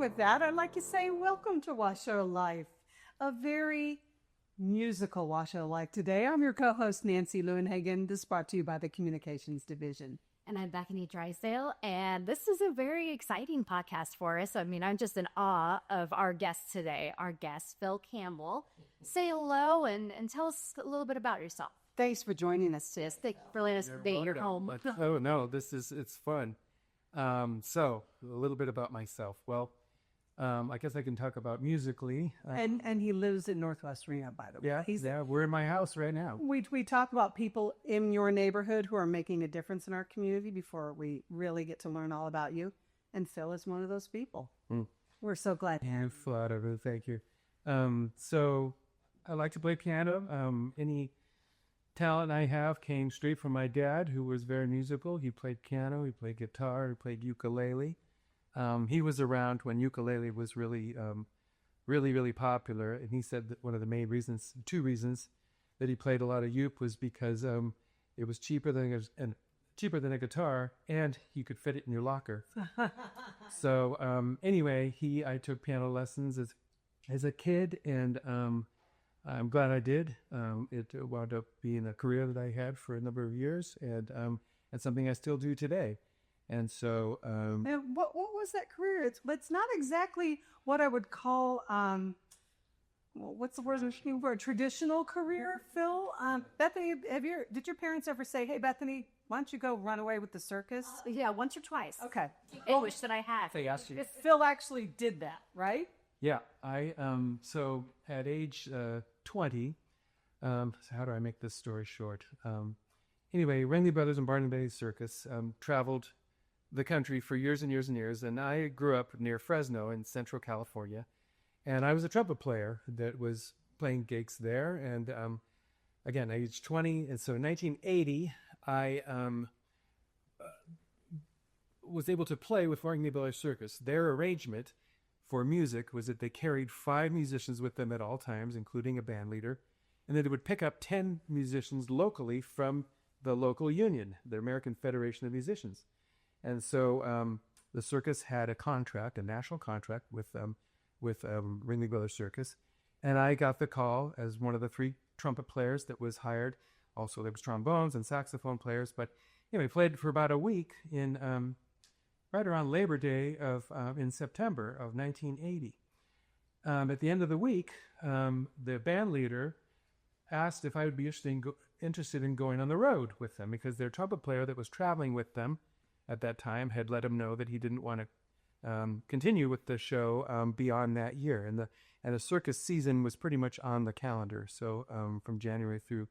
with that, I'd like to say welcome to Washoe Life, a very musical Washoe Life today. I'm your co-host, Nancy Lewinhagen. This is brought to you by the Communications Division. And I'm Bethany Drysdale, and this is a very exciting podcast for us. I mean, I'm just in awe of our guest today, our guest, Phil Campbell. Say hello and tell us a little bit about yourself. Thanks for joining us today. Thank you for letting us be at your home. Oh, no, it's fun. So, a little bit about myself. Well, I guess I can talk about musically. And he lives in Northwest Reno, by the way. Yeah, we're in my house right now. We talk about people in your neighborhood who are making a difference in our community before we really get to learn all about you. And Phil is one of those people. We're so glad. I'm flattered. Thank you. So, I like to play piano. Any talent I have came straight from my dad, who was very musical. He played piano, he played guitar, he played ukulele. He was around when ukulele was really popular, and he said that one of the main reasons, two reasons, that he played a lot of uke was because it was cheaper than a guitar, and you could fit it in your locker. So anyway, I took piano lessons as a kid, and I'm glad I did. It wound up being a career that I had for a number of years, and something I still do today. And so, and what was that career? It's not exactly what I would call what's the word? A traditional career, Phil. Bethany, did your parents ever say, "Hey, Bethany, why don't you go run away with the circus"? Yeah, once or twice. Okay. I wish that I had. they asked you. Phil actually did that, right? Yeah, I so at age 20, so how do I make this story short? Anyway, Ringling Bros and Barnum Bailey Circus traveled the country for years and years and years, and I grew up near Fresno in Central California, and I was a trumpet player that was playing gigs there, and again, age 20, and so in 1980, I was able to play with Barnum Bailey Circus. Their arrangement for music was that they carried 5 musicians with them at all times, including a band leader, and then they would pick up 10 musicians locally from the local union, the American Federation of Musicians. And so the circus had a contract, a national contract with Ringling Bros Circus, and I got the call as one of the 3 trumpet players that was hired. Also, there was trombones and saxophone players, but anyway, played for about a week in right around Labor Day in September of 1980. At the end of the week, the band leader asked if I would be interested in going on the road with them, because their trumpet player that was traveling with them at that time had let him know that he didn't want to continue with the show beyond that year, and the circus season was pretty much on the calendar, so from January through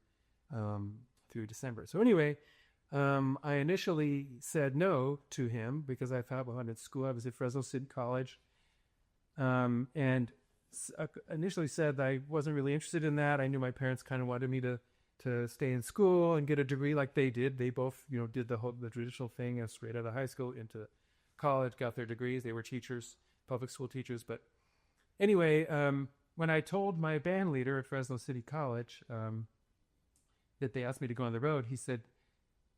December. So anyway, I initially said no to him because I thought, well, I'm at school. I was at Fresno City College, and initially said I wasn't really interested in that. I knew my parents kind of wanted me to stay in school and get a degree like they did. They both, did the traditional thing, straight out of high school into college, got their degrees. They were teachers, public school teachers. But anyway, when I told my band leader at Fresno City College that they asked me to go on the road, he said,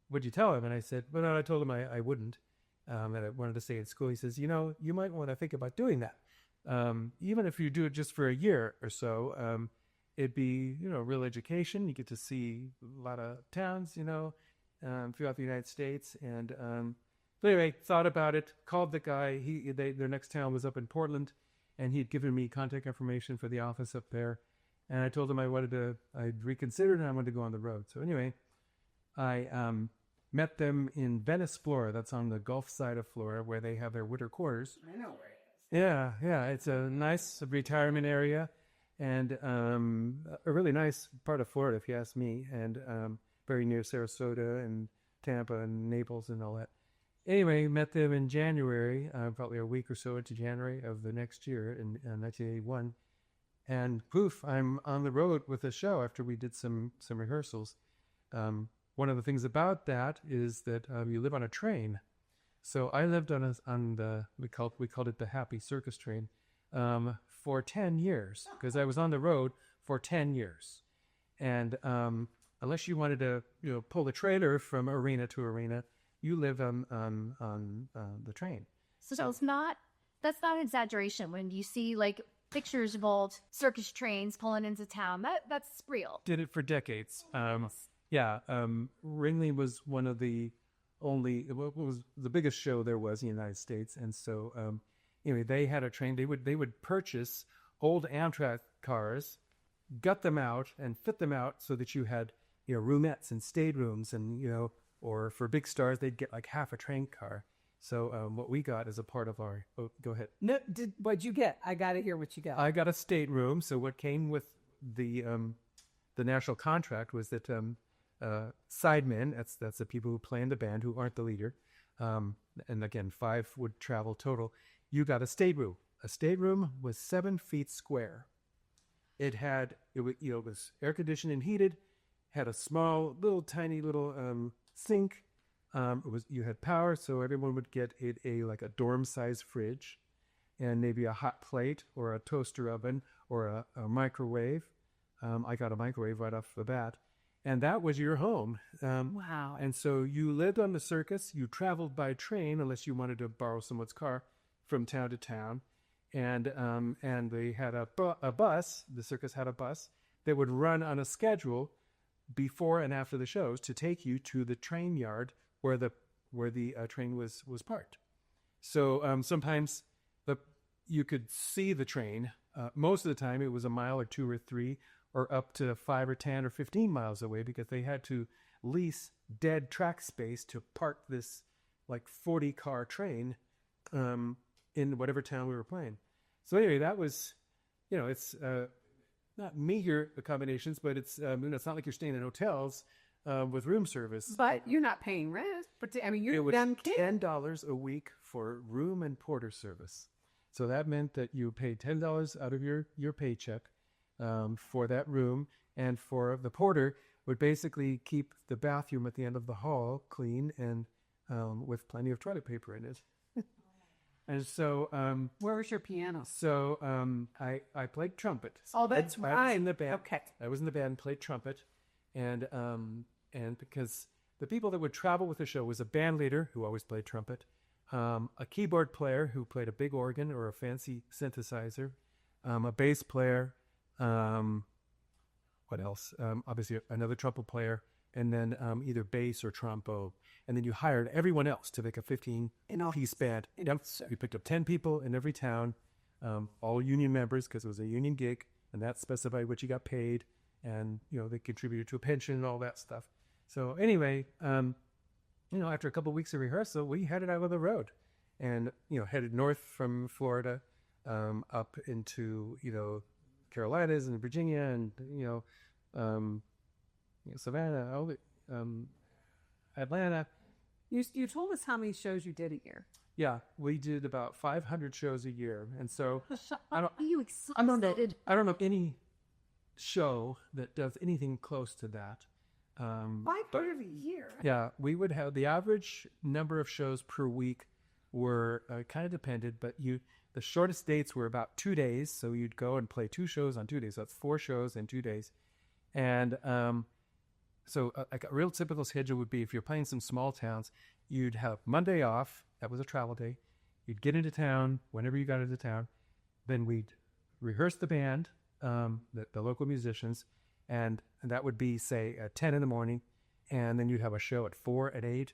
"What'd you tell him?" And I said, "Well, no, I told him I wouldn't, and I wanted to stay in school." He says, "You might want to think about doing that. Even if you do it just for a year or so, it'd be, real education. You get to see a lot of towns, throughout the United States." And but anyway, thought about it, called the guy. Their next town was up in Portland, and he'd given me contact information for the office up there. And I told him I'd reconsidered and I wanted to go on the road. So anyway, I met them in Venice, Florida. That's on the Gulf side of Florida, where they have their winter quarters. I know where it is. Yeah, it's a nice retirement area, and a really nice part of Florida, if you ask me, and very near Sarasota and Tampa and Naples and all that. Anyway, met them in January, probably a week or so into January of the next year in 1981, and poof, I'm on the road with a show after we did some rehearsals. One of the things about that is that you live on a train. So I lived we called it the Happy Circus Train, for 10 years, because I was on the road for 10 years. And unless you wanted to, pull the trailer from arena to arena, you live on the train. So it's not that's not an exaggeration. When you see like pictures of old circus trains pulling into town, that's real. Did it for decades. Ringling was one of the only, what was the biggest show there was in the United States. And so, anyway, they had a train. They would purchase old Amtrak cars, gut them out and fit them out so that you had, roomettes and staterooms and, or for big stars, they'd get like half a train car. So what we got as a part of our, go ahead. No, what'd you get? I got to hear what you got. I got a stateroom. So what came with the national contract was that sidemen, that's the people who play in the band who aren't the leader, and again, 5 would travel total. You got a stateroom. A stateroom was 7 feet square. It was air conditioned and heated, had a small, tiny little sink. You had power, so everyone would get like a dorm-sized fridge, and maybe a hot plate or a toaster oven or a microwave. I got a microwave right off the bat, and that was your home. Wow! And so you lived on the circus. You traveled by train unless you wanted to borrow someone's car from town to town, and they had a bus. The circus had a bus that would run on a schedule before and after the shows to take you to the train yard where the train was parked. So sometimes you could see the train. Most of the time it was a mile or 2 or 3 or up to 5 or 10 or 15 miles away because they had to lease dead track space to park this like 40-car train in whatever town we were playing. So anyway, that was, it's not meager accommodations, but it's not like you're staying in hotels with room service. But you're not paying rent. But you're it was them kids. $10 a week for room and porter service. So that meant that you paid $10 out of your paycheck for that room, and for the porter would basically keep the bathroom at the end of the hall clean and with plenty of toilet paper in it. And so, where was your piano? So I played trumpet. Oh, that's right. I was in the band. Okay. I was in the band, played trumpet, and because the people that would travel with the show was a band leader who always played trumpet, a keyboard player who played a big organ or a fancy synthesizer, a bass player, what else? Obviously another trumpet player, and then either bass or trombone. And then you hired everyone else to make a 15-piece band. You picked up 10 people in every town, all union members because it was a union gig, and that specified what you got paid, and they contributed to a pension and all that stuff. So anyway, after a couple of weeks of rehearsal, we headed out on the road, and headed north from Florida, up into Carolinas and Virginia and Savannah, Atlanta. You told us how many shows you did a year. Yeah, we did about 500 shows a year, and so Are you excited? I don't know any show that does anything close to that. 500 a year. Yeah, we would have the average number of shows per week were kind of depended, but the shortest dates were about 2 days, so you'd go and play 2 shows on 2 days. So that's 4 shows in 2 days, and so like a real typical schedule would be if you're playing some small towns, you'd have Monday off. That was a travel day. You'd get into town whenever you got into town. Then we'd rehearse the band, the local musicians, and that would be, say, at 10 in the morning. And then you'd have a show at 4, at 8.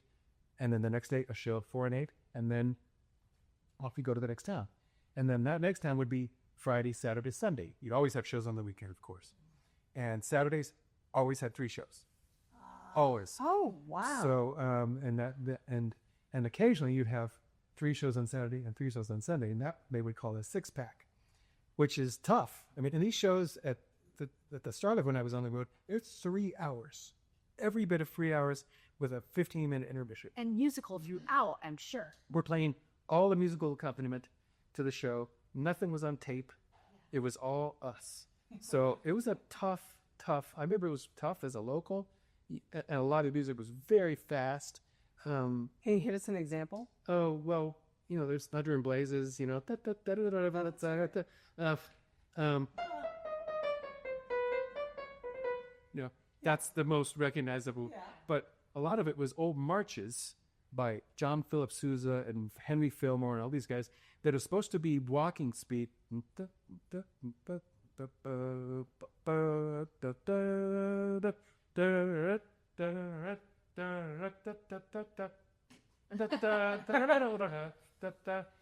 And then the next day, a show at 4 and 8. And then off you go to the next town. And then that next town would be Friday, Saturday, Sunday. You'd always have shows on the weekend, of course. And Saturdays always had 3 shows. Always. Oh, wow. So, and occasionally you'd have 3 shows on Saturday and 3 shows on Sunday, and that they would call a 6-pack, which is tough. And these shows at the start of when I was on the road, it's 3 hours, every bit of 3 hours with a 15-minute intermission. And musical throughout, I'm sure. We're playing all the musical accompaniment to the show. Nothing was on tape. It was all us. So it was a tough. I remember it was tough as a local. And a lot of music was very fast. Hey, hit us an example. Oh, well, there's Thunder and Blazes, that's the most recognizable. Yeah. But a lot of it was old marches by John Philip Sousa and Henry Fillmore and all these guys that are supposed to be walking speed.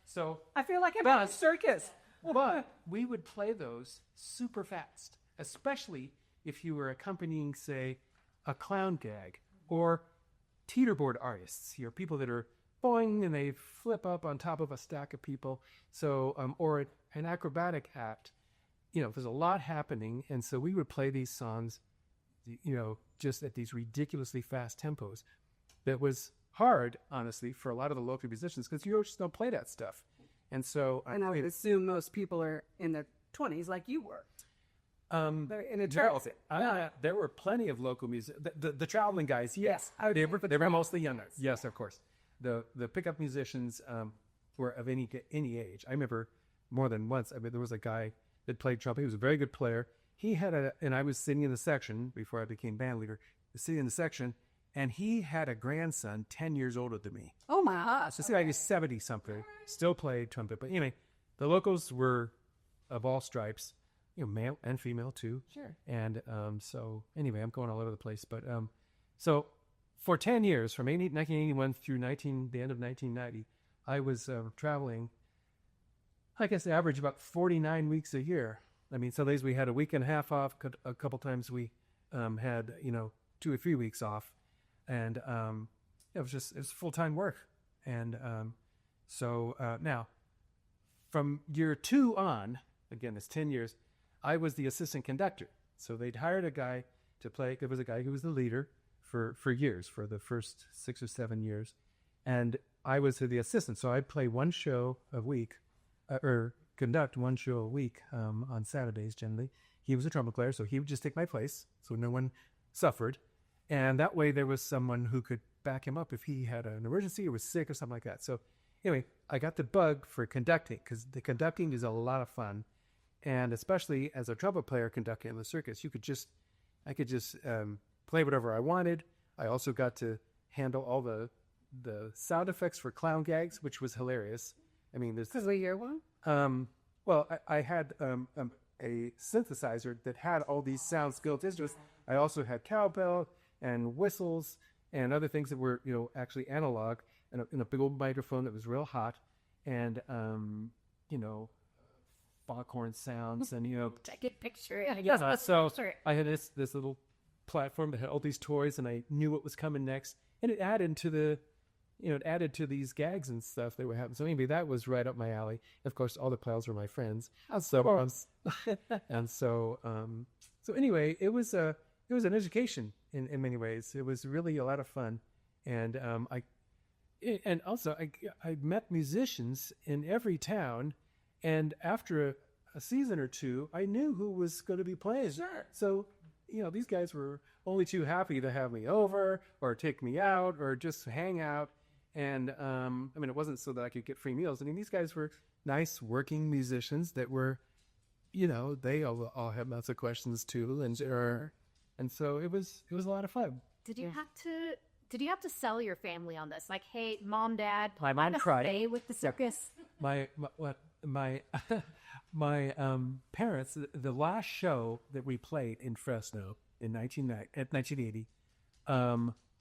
So I feel like I'm at a circus. but we would play those super fast, especially if you were accompanying, say, a clown gag or teeterboard artists. You know, people that are boing and they flip up on top of a stack of people. So, or an acrobatic act. You know, there's a lot happening, and so we would play these songs, you know, just at these ridiculously fast tempos. That was hard, honestly, for a lot of the local musicians because you just don't play that stuff. And so, And I would assume most people are in their 20s like you were. They're in a there were plenty of local music. The traveling guys, yes, they were mostly young. Yes, of course. The pickup musicians were of any age. I remember more than once. I mean, there was a guy that played trumpet. He was a very good player. He had and I was sitting in the section before I became band leader. Sitting in the section, and he had a grandson 10 years older than me. Oh my gosh! So I was 70 something. Still played trumpet, but anyway, the locals were of all stripes. You know, male and female too. Sure. And so anyway, I'm going all over the place. But so for 10 years, from 1981 through the end of 1990, I was traveling, I guess, average about 49 weeks a year. I mean, some days we had a week and a half off. A couple times we had, 2 or 3 weeks off. And it was full-time work. And so now, from year 2 on, again, it's 10 years, I was the assistant conductor. So they'd hired a guy to play. There was a guy who was the leader for years, for the first 6 or 7 years. And I was the assistant. So I'd play one show a week, or conduct one show a week on Saturdays generally. He was a trumpet player, so he would just take my place, so no one suffered. And that way there was someone who could back him up if he had an emergency or was sick or something like that. So anyway, I got the bug for conducting because the conducting is a lot of fun. And especially as a trumpet player conducting in the circus, I could just play whatever I wanted. I also got to handle all the sound effects for clown gags, which was hilarious. I mean, This is a year one? Well, I had a synthesizer that had all these sounds built into it. I also had cowbell and whistles and other things that were, actually analog, and a big old microphone that was real hot, and foghorn sounds, and I get picture it. yeah. So I had this little platform that had all these toys, and I knew what was coming next, and it added to these gags and stuff that were happening. So maybe that was right up my alley. Of course, all the pals were my friends. So anyway, it was an education in many ways. It was really a lot of fun, and I met musicians in every town, and after a season or two, I knew who was going to be playing. Sure. So these guys were only too happy to have me over or take me out or just hang out. And it wasn't so that I could get free meals. I mean, these guys were nice working musicians that were, they all had lots of questions too, and so it was a lot of fun. Did you have to sell your family on this? Like, hey, mom, dad, My mom cried. stay with the circus. My parents, the last show that we played in Fresno in 1980,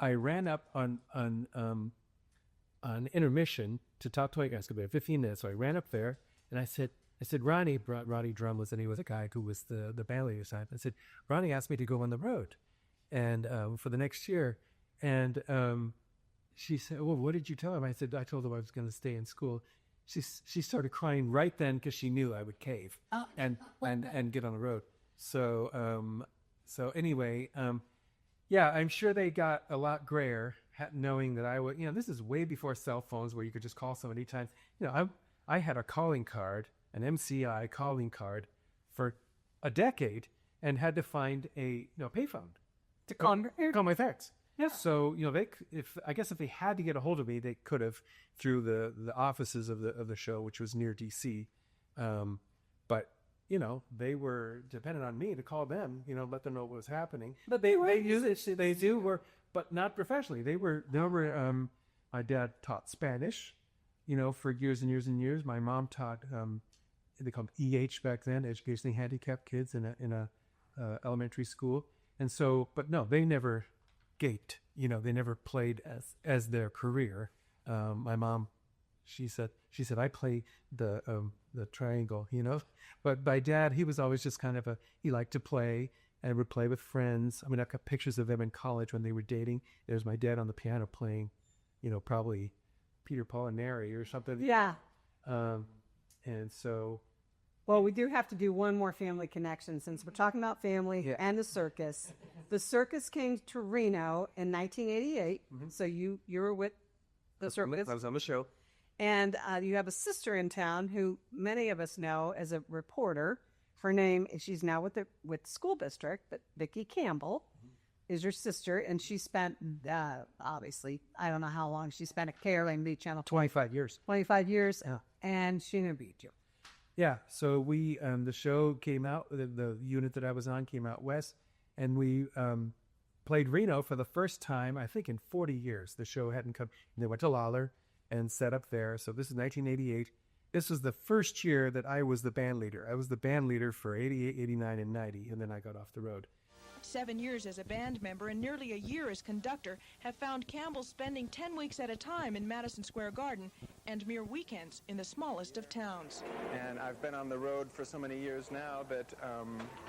I ran up on intermission to talk to my guys. We had 15 minutes, so I ran up there and I said, Ronnie Drumless, and he was a guy who was the band leader side. I said, Ronnie asked me to go on the road, and for the next year, and she said, well, what did you tell him? I said, I told him I was going to stay in school. She started crying right then because she knew I would cave and get on the road. So anyway, yeah, I'm sure they got a lot grayer knowing that I would. This is way before cell phones where you could just call someone anytime. I had a calling card, an MCI calling card, for a decade, and had to find a payphone to call my parents. Yeah. So if they had to get a hold of me, they could have through the offices of the show, which was near DC. But they were dependent on me to call them. Let them know what was happening. But they do, but not professionally. They were My dad taught Spanish, for years and years and years. My mom taught, they called EH back then, educationally handicapped kids in a elementary school. And so, but no, they never gaped, they never played as their career. My mom, she said, I play the triangle, but my dad, he was always just kind of he liked to play and would play with friends. I mean, I've got pictures of them in college when they were dating. There's my dad on the piano playing, probably Peter, Paul, and Mary or something. Yeah. And so. Well, we do have to do one more family connection since we're talking about family and the circus. The circus came to Reno in 1988. Mm-hmm. So you were with the circus. I was on the show. And you have a sister in town who many of us know as a reporter. Her name, she's now with the school district, but Vicki Campbell is your sister, and she spent, obviously, I don't know how long she spent at KRLA Channel. 25 years. 25 years, yeah. And she interviewed you. Yeah, so we, the show came out, the unit that I was on came out west, and we played Reno for the first time, I think, in 40 years. The show hadn't come. And they went to Lawler and set up there. So this is 1988. This was the first year that I was the band leader. I was the band leader for 88, 89, and 90, and then I got off the road. 7 years as a band member and nearly a year as conductor have found Campbell spending 10 weeks at a time in Madison Square Garden and mere weekends in the smallest of towns. And I've been on the road for so many years now that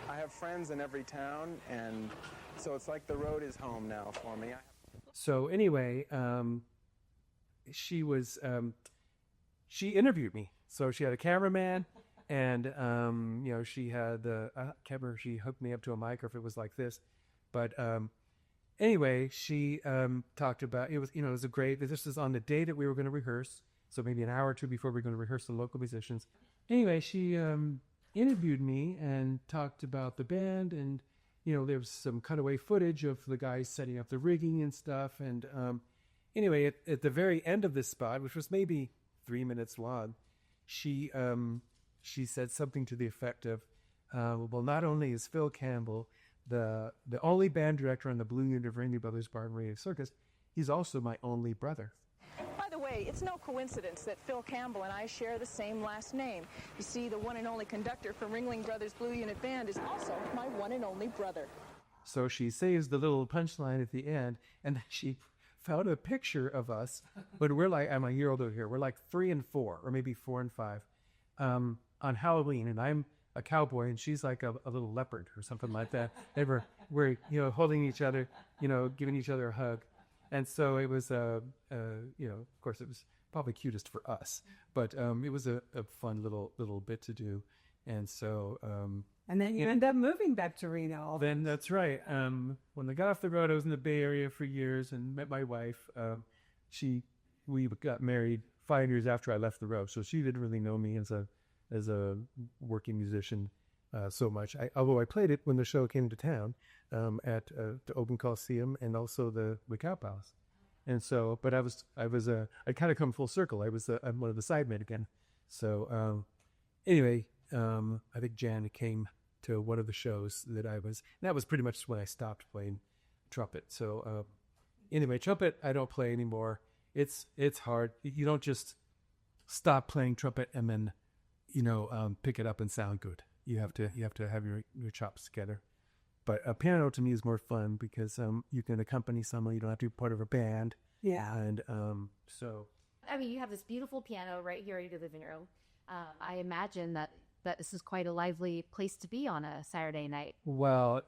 I have friends in every town, and so it's like the road is home now for me. So anyway, she interviewed me. So she had a cameraman. And, she had I can't remember if she hooked me up to a mic or if it was like this. But anyway, she talked about, it was a great, this was on the day that we were going to rehearse. So maybe an hour or two before we were going to rehearse the local musicians. Anyway, she interviewed me and talked about the band. And, there was some cutaway footage of the guys setting up the rigging and stuff. And anyway, at the very end of this spot, which was maybe 3 minutes long, she said something to the effect of, well, not only is Phil Campbell the only band director on the Blue Unit of Ringling Bros. Barnum Bailey Circus, he's also my only brother. By the way, it's no coincidence that Phil Campbell and I share the same last name. You see, the one and only conductor from Ringling Brothers Blue Unit Band is also my one and only brother. So she saves the little punchline at the end, and she found a picture of us when we're like, I'm a year older here, we're like 3 and 4, or maybe 4 and 5. On Halloween, and I'm a cowboy, and she's like a little leopard or something like that. We're holding each other, giving each other a hug, and so it was of course it was probably cutest for us, but it was a fun little bit to do, and so and then you end up moving back to Reno. Then that's right. When I got off the road, I was in the Bay Area for years and met my wife. We got married 5 years after I left the road, so she didn't really know me as a working musician so much. Although I played it when the show came to town at the Open Coliseum and also the Cow Palace. And so, but I kind of come full circle. I'm one of the sidemen again. So anyway, I think Jan came to one of the shows that I was. And that was pretty much when I stopped playing trumpet. So anyway, trumpet I don't play anymore. It's hard. You don't just stop playing trumpet and then pick it up and sound good. You have to have your chops together. But a piano to me is more fun because you can accompany someone. You don't have to be part of a band. Yeah. And so. I mean, you have this beautiful piano right here in your living room. I imagine that this is quite a lively place to be on a Saturday night. Well,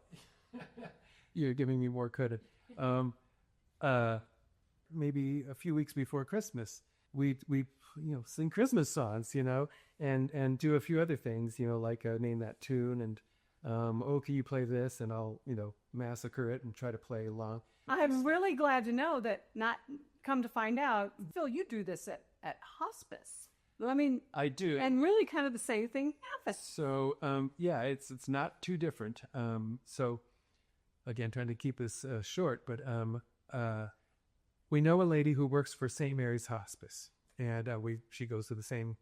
you're giving me more credit. Maybe a few weeks before Christmas, we sing Christmas songs, and do a few other things, like name that tune and can you play this, and I'll massacre it and try to play along. I'm really glad to know that. Not come to find out, Phil, you do this at hospice. I mean, I do, and really kind of the same thing happens. So it's not too different. So again, trying to keep this short, but we know a lady who works for St. Mary's Hospice, and she goes to the same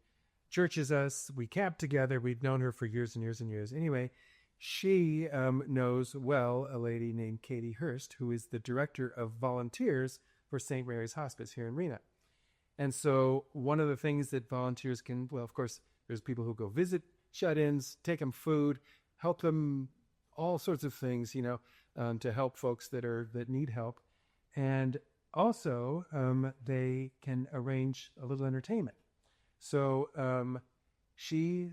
church as us. We camp together. We've known her for years and years and years. Anyway, she knows well a lady named Katie Hurst, who is the director of volunteers for St. Mary's Hospice here in Reno. And so one of the things that volunteers can, well, of course, there's people who go visit shut-ins, take them food, help them, all sorts of things, to help folks that need help. And also, they can arrange a little entertainment. So she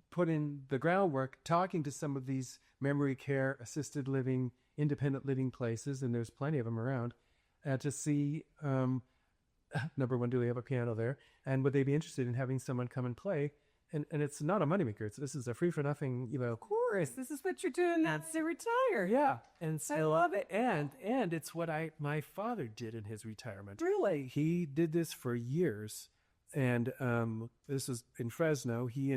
put in the groundwork, talking to some of these memory care, assisted living, independent living places, and there's plenty of them around, to see, number one, do they have a piano there? And would they be interested in having someone come and play? And it's not a moneymaker. This is a free for nothing, Of course, this is what you're doing once you retire. Yeah, and I love it. And it's what my father did in his retirement. Really? He did this for years, and this is in Fresno. He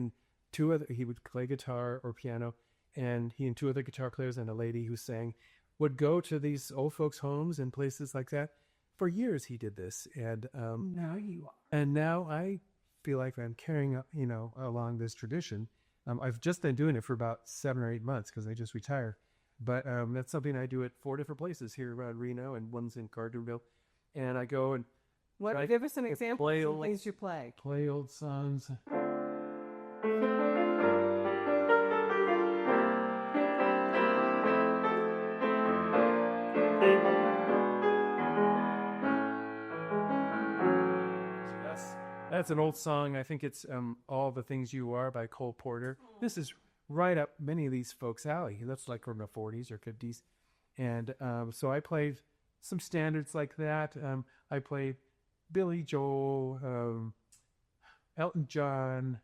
would play guitar or piano, and he and two other guitar players and a lady who sang would go to these old folks' homes and places like that. For years he did this, and Now you are. and now I feel like I'm carrying along this tradition. I've just been doing it for about 7 or 8 months because I just retired. But that's something I do at 4 different places here around Reno, and one's in Gardnerville. And I go and Give us an example play of old- things you play. play old songs. That's an old song. I think it's All the Things You Are by Cole Porter. This is right up many of these folks' alley. That's like from the 40s or 50s. And so I played some standards like that. I played Billy Joel, Elton John.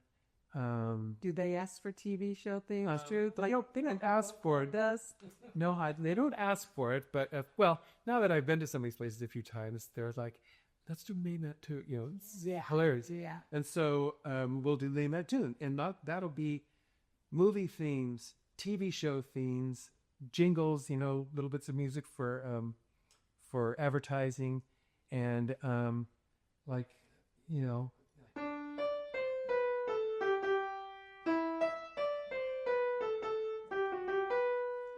Do they ask for TV show things? True. They don't ask for it. Does No, they don't ask for it. But, well, now that I've been to some of these places a few times, they're like, let's do Name That Tune. It's hilarious. Yeah. And so we'll do Name That Tune. And that'll be movie themes, TV show themes, jingles, little bits of music for advertising. And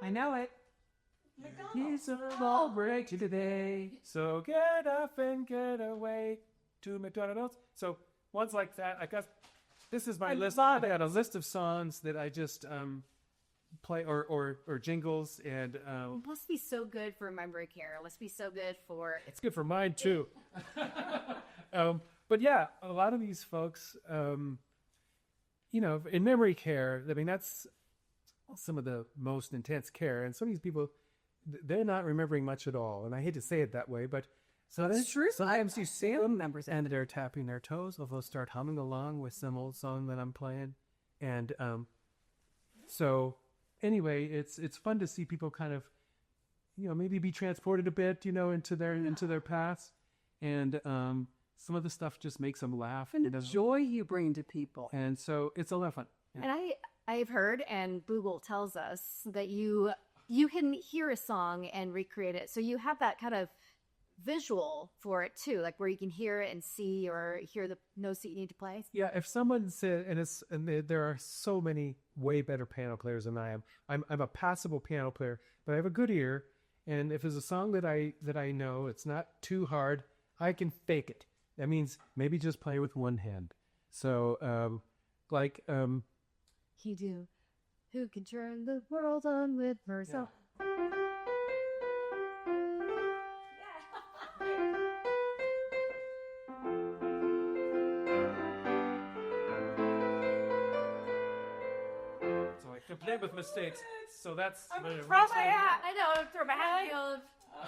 I know it. He's a ball break today, so get up and get away to McDonald's. So ones like that, this is my list. I got a list of songs that I just play or jingles, and It must be so good for memory care. It must be so good for. it's good for mine too. But yeah, a lot of these folks, in memory care, I mean, that's some of the most intense care, and some of these people, they're not remembering much at all. And I hate to say it that way, but That's true. Sometimes you see them members and they're tapping their toes, or they'll start humming along with some old song that I'm playing. And so anyway, it's fun to see people kind of, maybe be transported a bit, into their past. And some of the stuff just makes them laugh. and the joy you bring to people. And so it's a lot of fun. And I've heard, and Google tells us that you can hear a song and recreate it. So you have that kind of visual for it too, like where you can hear it and see or hear the notes that you need to play. Yeah, if someone said, there are so many way better piano players than I am. I'm a passable piano player, but I have a good ear. And if there's a song that I know, it's not too hard, I can fake it. That means maybe just play with one hand. So, You do. Who can turn the world on with herself? So I can play with mistakes. So that's I know. Throw my hat.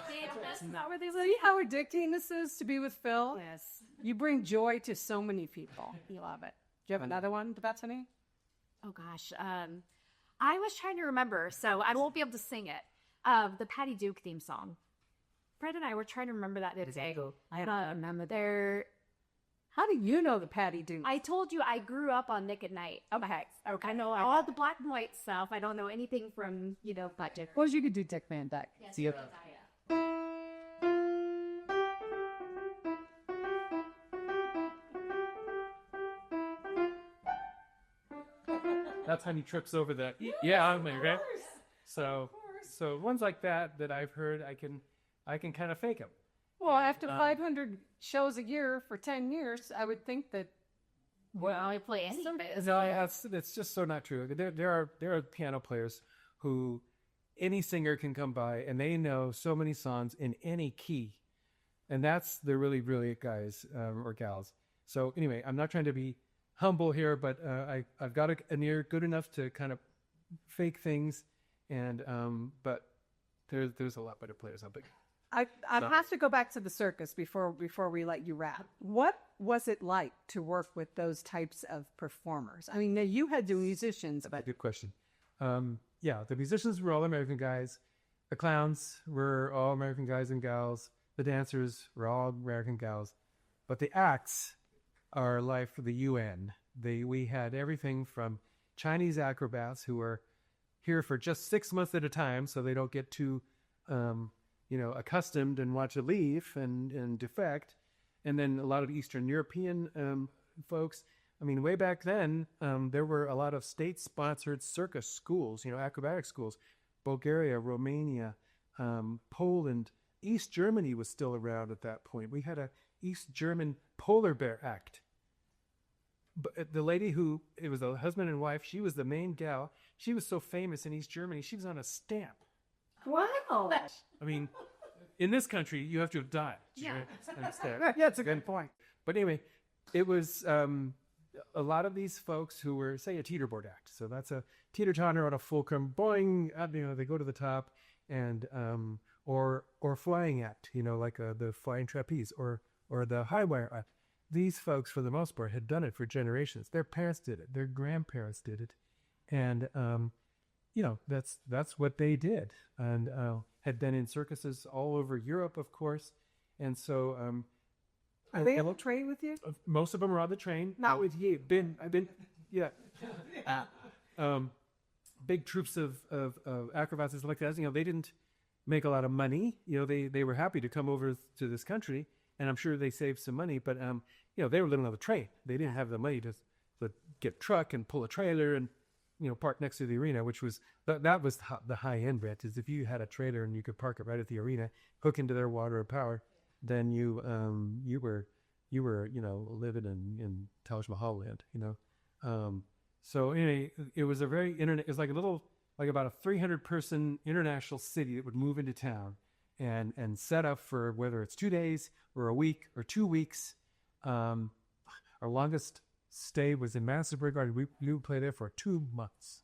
See how addicting this is to be with Phil? Yes. You bring joy to so many people. You love it. Do you have another one, Bethany? Oh gosh. I was trying to remember, so I won't be able to sing it. The Patty Duke theme song. Fred and I were trying to remember that the other day. I don't remember there. How do you know the Patty Duke? I told you I grew up on Nick at Night. Okay. I know all the black and white stuff. I don't know anything from, Black Dick. Suppose you could do Dick Van Dyke. Yes, See ya. That's how he trips over that. Yeah, I'm okay. So ones like that I've heard, I can kind of fake them, Well, after 500 shows a year for 10 years, I would think that. Well, we play any. No, it's just so not true. There are piano players who any singer can come by and they know so many songs in any key, and that's the really brilliant guys or gals. So anyway, I'm not trying to be humble here, but I've got an ear good enough to kind of fake things, and but there's a lot better players out there. I have to go back to the circus before we let you wrap. What was it like to work with those types of performers? I mean, now you had the musicians, but Good question. Yeah, the musicians were all American guys. The clowns were all American guys and gals. The dancers were all American gals. But the acts are like the UN. We had everything from Chinese acrobats who were here for just 6 months at a time, so they don't get too accustomed and want to leave and defect. And then a lot of Eastern European folks. I mean, way back then, there were a lot of state-sponsored circus schools, acrobatic schools. Bulgaria, Romania, Poland. East Germany was still around at that point. We had a East German polar bear act. But the lady it was a husband and wife, she was the main gal. She was so famous in East Germany, she was on a stamp. wow. I mean, in this country, you have to have died. Yeah. Right? Yeah, it's a good point. But anyway, it was a lot of these folks who were, say, a teeterboard act. So that's a teeter-totter on a fulcrum, boing, they go to the top, and or flying act, like the flying trapeze or the high wire act. These folks, for the most part, had done it for generations. Their parents did it. Their grandparents did it. And, that's what they did. And had been in circuses all over Europe, of course. And so... Are they on the train with you? Most of them are on the train. Not with you. I've been, yeah. Big troops of acrobats and stuff like that. They didn't make a lot of money. They were happy to come over to this country, and I'm sure they saved some money. But they were living on the train. They didn't have the money to get a truck and pull a trailer and park next to the arena, which was that was the high end bit. Is if you had a trailer and you could park it right at the arena, hook into their water or power. Then you were living in Taj Mahal land, So anyway, it was a very it was like about a 300 person international city that would move into town and set up for whether it's 2 days or a week or 2 weeks. Our longest stay was in Madison Square Garden. We would play there for 2 months.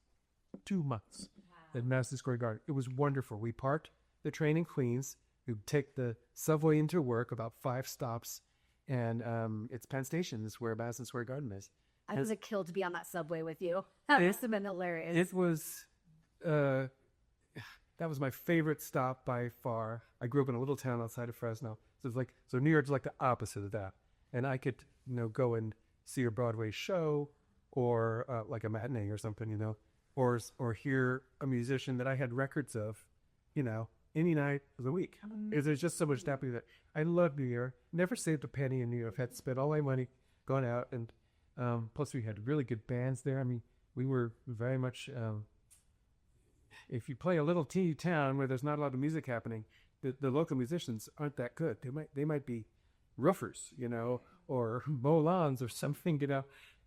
2 months at Madison Square Garden. It was wonderful. We parked the train in Queens. We would take the subway into work, about 5 stops, and it's Penn Station. Is where Madison Square Garden is. I was a kill to be on that subway with you. That must have been hilarious. It was, that was my favorite stop by far. I grew up in a little town outside of Fresno, so New York's like the opposite of that. And I could, go and see a Broadway show, or like a matinee or something, or hear a musician that I had records of, any night of the week. There's just so much happening that I love New York. Never saved a penny in New York. Had to spend all my money going out, and plus we had really good bands there. I mean, we were very much. If you play a little teeny town where there's not a lot of music happening, the local musicians aren't that good. They might be roofers, or mow lawns or something,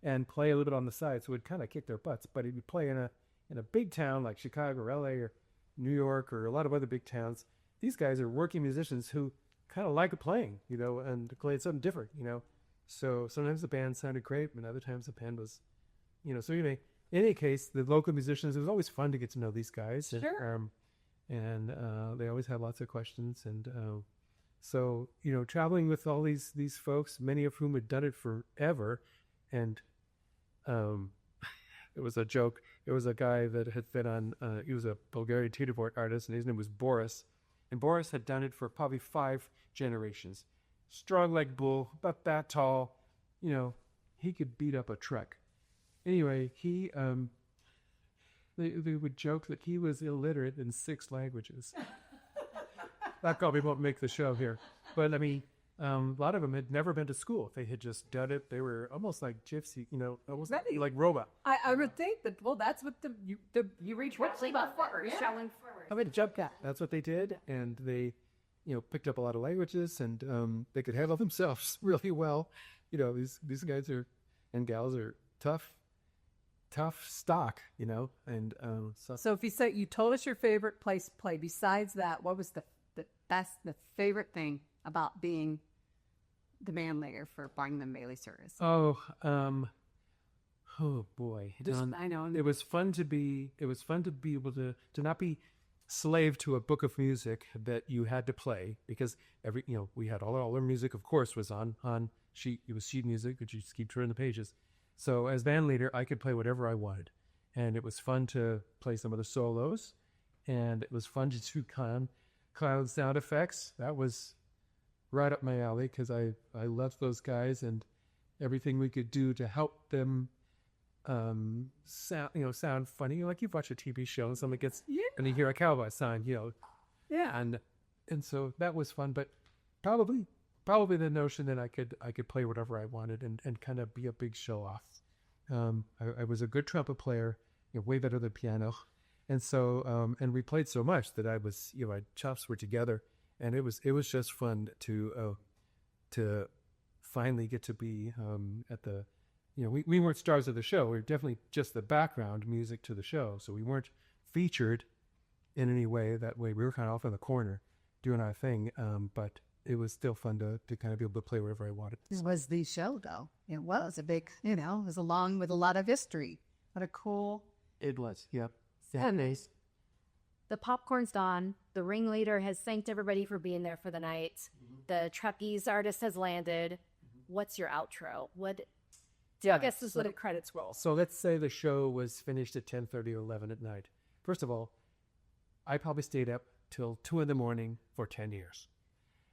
and play a little bit on the side. So it would kind of kick their butts. But if you play in a big town like Chicago or LA or New York or a lot of other big towns, these guys are working musicians who kind of like playing, and play something different, So sometimes the band sounded great, and other times the band was, So anyway, in any case, the local musicians, it was always fun to get to know these guys. Sure. And they always had lots of questions. And so, traveling with all these folks, many of whom had done it forever. And it was a joke. It was a guy that had been on, he was a Bulgarian teeterboard artist, and his name was Boris. And Boris had done it for probably 5 generations. Strong like bull, about that tall. He could beat up a truck. Anyway, they would joke that he was illiterate in 6 languages. That probably won't make the show here. But, I mean, a lot of them had never been to school. They had just done it. They were almost like gypsy, almost like robot. I would think that, that's what you reach Forward, showing forward. I mean, jump cat. That's what they did. And they picked up a lot of languages, and they could handle themselves really well. These guys and gals are tough stock, and So if you told us your favorite place to play, besides that, what was the favorite thing about being the band leader for Barnum Bailey Circus? Oh boy. I know. It was fun to be able to not be slave to a book of music that you had to play, because we had all our music, of course, was on sheet. It was sheet music, which you just keep turning the pages. So as band leader, I could play whatever I wanted, and it was fun to play some of the solos, and it was fun to do cloud sound effects. That was right up my alley, because I loved those guys and everything we could do to help them sound funny. Like you've watched a TV show and someone gets and you hear a cowboy sign, and so that was fun. But probably the notion that I could play whatever I wanted and kind of be a big show off. I was a good trumpet player, way better than piano, and so and we played so much that I was my chops were together, and it was just fun to finally get to be at the. We weren't stars of the show. We were definitely just the background music to the show. So we weren't featured in any way. That way, we were kind of off in the corner doing our thing. But it was still fun to kind of be able to play wherever I wanted. This was the show, though. It was a big, it was along with a lot of history. What a cool. It was, yep. Yeah, nice. The popcorn's gone. The ringleader has thanked everybody for being there for the night. Mm-hmm. The trapeze artist has landed. Mm-hmm. What's your outro? I guess this is what the credits roll. So let's say the show was finished at 10:30 or 11 at night. First of all, I probably stayed up till 2 a.m. for 10 years.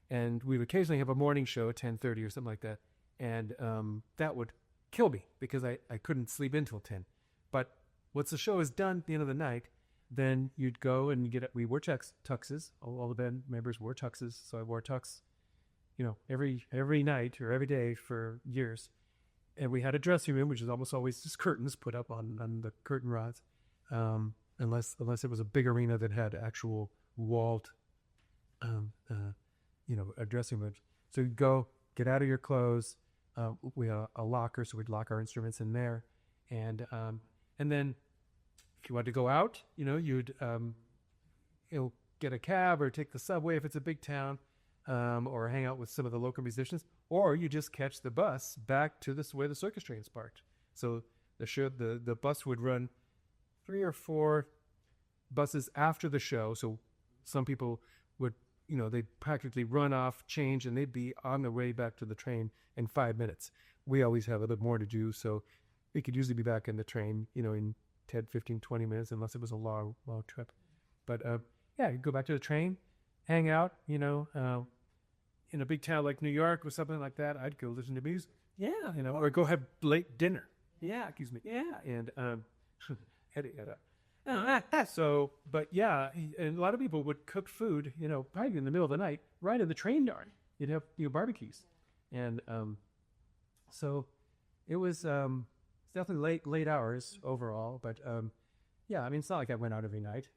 And we would occasionally have a morning show at 10:30 or something like that. And that would kill me because I couldn't sleep until 10. But once the show is done at the end of the night, then you'd go and we wore tuxes. All the band members wore tuxes. So I wore tux, every night or every day for years. And we had a dressing room, which is almost always just curtains put up on the curtain rods, unless it was a big arena that had actual walled, a dressing room. So you'd go, get out of your clothes. We had a locker, so we'd lock our instruments in there, and then if you wanted to go out, you'd get a cab or take the subway if it's a big town, or hang out with some of the local musicians. Or you just catch the bus back to where the circus train's parked. So the bus would run 3 or 4 buses after the show. So some people would, they'd practically run off, change, and they'd be on their way back to the train in 5 minutes. We always have a bit more to do, so we could usually be back in the train, in 10, 15, 20 minutes, unless it was a long trip. But you'd go back to the train, hang out, in a big town like New York or something like that, I'd go listen to music. Yeah. Or go have late dinner. Yeah. Excuse me. Yeah. And, but yeah, and a lot of people would cook food, probably in the middle of the night, right in the train yard. You'd have, barbecues. And, so it was, definitely late hours overall, but, it's not like I went out every night.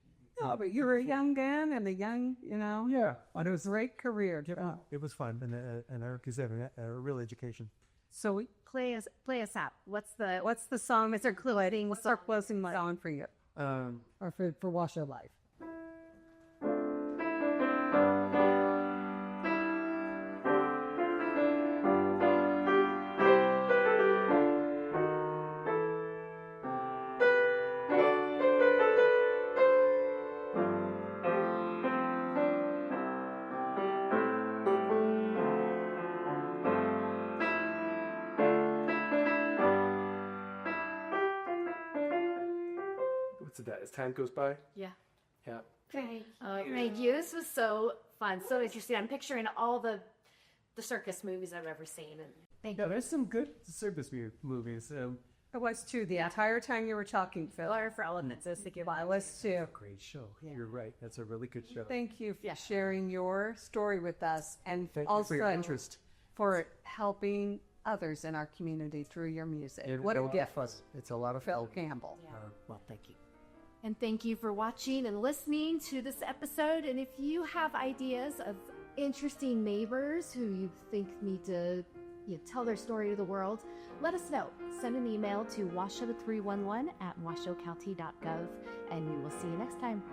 No, but you were a young man and yeah, and it was a great career. It was fun, and I consider it a real education. So we Play us out. What's the song, Mr. Clue? What's our closing song for you? Or for Washoe Life? As time goes by. Yeah. Okay. Thank you. This was so fun, so interesting. I'm picturing all the circus movies I've ever seen. And thank you. There's some good circus movies. It was too. The entire time you were talking, Phil. Fire for Elements. I was thinking I was too. Great show. Yeah. You're right. That's a really good show. Thank you for sharing your story with us, and thank also you for your interest, for helping others in our community through your music. What a gift! It's a lot of fun. Phil Campbell. Yeah. Well, thank you. And thank you for watching and listening to this episode. And if you have ideas of interesting neighbors who you think need to tell their story to the world, let us know. Send an email to washoe311@washoecounty.gov, and we will see you next time.